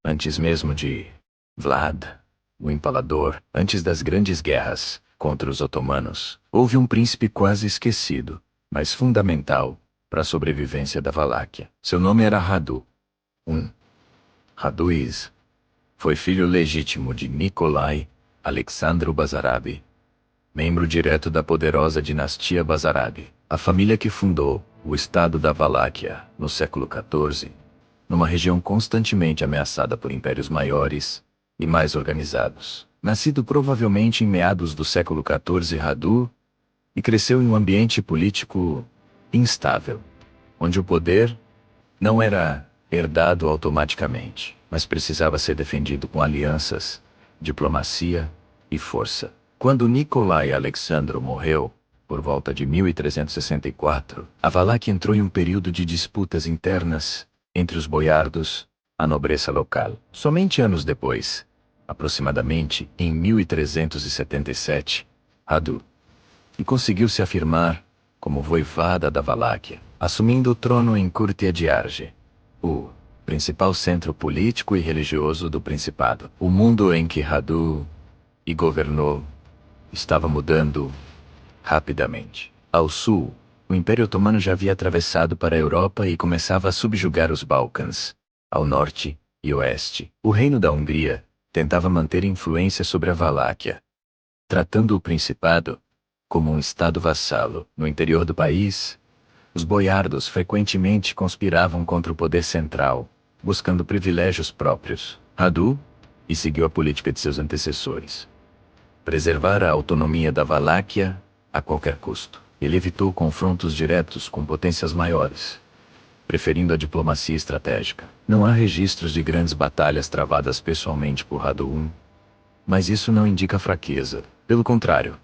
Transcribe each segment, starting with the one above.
Antes mesmo de Vlad, o Empalador, antes das grandes guerras contra os otomanos, houve um príncipe quase esquecido, mas fundamental para a sobrevivência da Valáquia. Seu nome era Radu. Raduiz foi filho legítimo de Nikolai Alexandru Bazarab, membro direto da poderosa dinastia Bazarab, a família que fundou o estado da Valáquia no século XIV, numa região constantemente ameaçada por impérios maiores e mais organizados. Nascido provavelmente em meados do século XIV, Radu, e cresceu em um ambiente político instável, onde o poder não era herdado automaticamente, mas precisava ser defendido com alianças, diplomacia e força. Quando Nikolai Alexandro morreu, por volta de 1364, a Valáquia entrou em um período de disputas internas entre os boiardos, a nobreza local. Somente anos depois, aproximadamente em 1377, Radu conseguiu se afirmar como voivada da Valáquia, assumindo o trono em Curtia de Arge, o principal centro político e religioso do Principado. O mundo em que Radu governou estava mudando rapidamente. Ao sul, o Império Otomano já havia atravessado para a Europa e começava a subjugar os Balcãs. Ao norte e oeste, o Reino da Hungria tentava manter influência sobre a Valáquia, tratando o Principado como um estado vassalo. No interior do país, os boiardos frequentemente conspiravam contra o poder central, buscando privilégios próprios. Radu seguiu a política de seus antecessores: preservar a autonomia da Valáquia a qualquer custo. Ele evitou confrontos diretos com potências maiores, preferindo a diplomacia estratégica. Não há registros de grandes batalhas travadas pessoalmente por Radu, mas isso não indica fraqueza. Pelo contrário,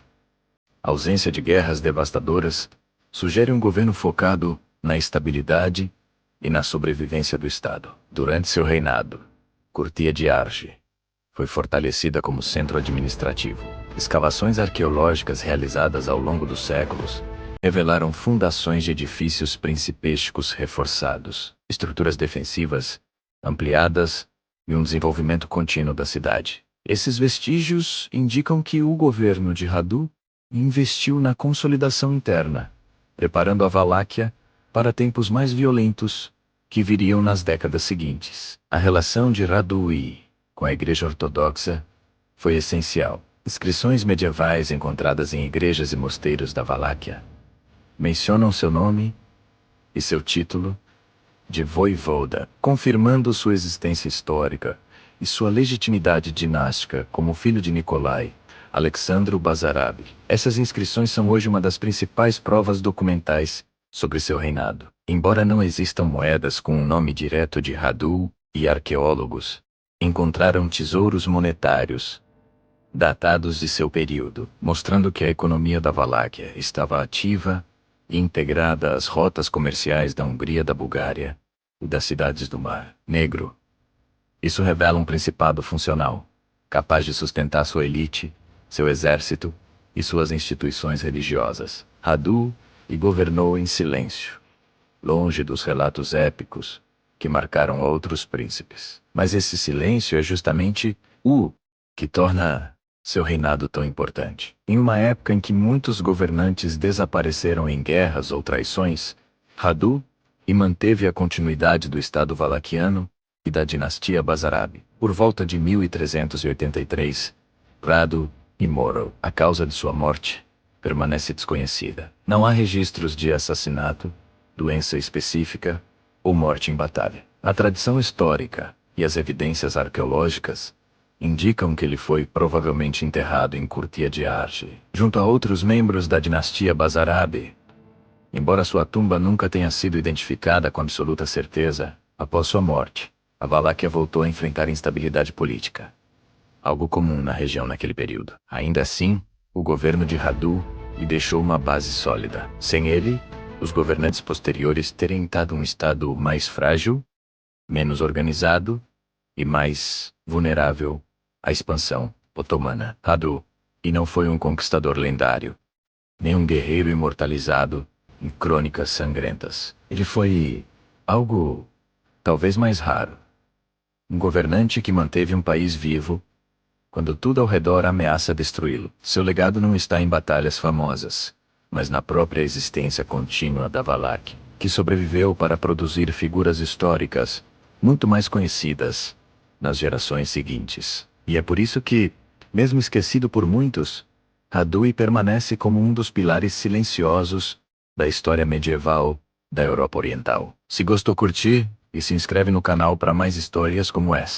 a ausência de guerras devastadoras sugere um governo focado na estabilidade e na sobrevivência do Estado. Durante seu reinado, Curtia de Arge foi fortalecida como centro administrativo. Escavações arqueológicas realizadas ao longo dos séculos revelaram fundações de edifícios principescos reforçados, estruturas defensivas ampliadas e um desenvolvimento contínuo da cidade. Esses vestígios indicam que o governo de Radu investiu na consolidação interna, preparando a Valáquia para tempos mais violentos que viriam nas décadas seguintes. A relação de Radu com a Igreja Ortodoxa foi essencial. Inscrições medievais encontradas em igrejas e mosteiros da Valáquia mencionam seu nome e seu título de voivoda, confirmando sua existência histórica e sua legitimidade dinástica como filho de Nikolai Alexandru Bazarab. Essas inscrições são hoje uma das principais provas documentais sobre seu reinado. Embora não existam moedas com o nome direto de Radu, e arqueólogos encontraram tesouros monetários datados de seu período, mostrando que a economia da Valáquia estava ativa e integrada às rotas comerciais da Hungria, da Bulgária e das cidades do Mar Negro. Isso revela um principado funcional, capaz de sustentar sua elite, seu exército e suas instituições religiosas. Radu governou em silêncio, longe dos relatos épicos que marcaram outros príncipes. Mas esse silêncio é justamente o que torna seu reinado tão importante. Em uma época em que muitos governantes desapareceram em guerras ou traições, Radu manteve a continuidade do Estado valaquiano e da dinastia Bazarab. Por volta de 1383, Radu morreu. A causa de sua morte permanece desconhecida. Não há registros de assassinato, doença específica ou morte em batalha. A tradição histórica e as evidências arqueológicas indicam que ele foi provavelmente enterrado em Curtia de Arge, junto a outros membros da dinastia Bazarab. Embora sua tumba nunca tenha sido identificada com absoluta certeza, após sua morte, a Valáquia voltou a enfrentar instabilidade política, algo comum na região naquele período. Ainda assim, o governo de Radu deixou uma base sólida. Sem ele, os governantes posteriores teriam dado um estado mais frágil, menos organizado e mais vulnerável à expansão otomana. Radu não foi um conquistador lendário, nem um guerreiro imortalizado em crônicas sangrentas. Ele foi algo talvez mais raro. Um governante que manteve um país vivo, quando tudo ao redor ameaça destruí-lo. Seu legado não está em batalhas famosas, mas na própria existência contínua da Valak, que sobreviveu para produzir figuras históricas, muito mais conhecidas, nas gerações seguintes. E é por isso que, mesmo esquecido por muitos, Radui permanece como um dos pilares silenciosos da história medieval da Europa Oriental. Se gostou, curtir e se inscreve no canal para mais histórias como essa.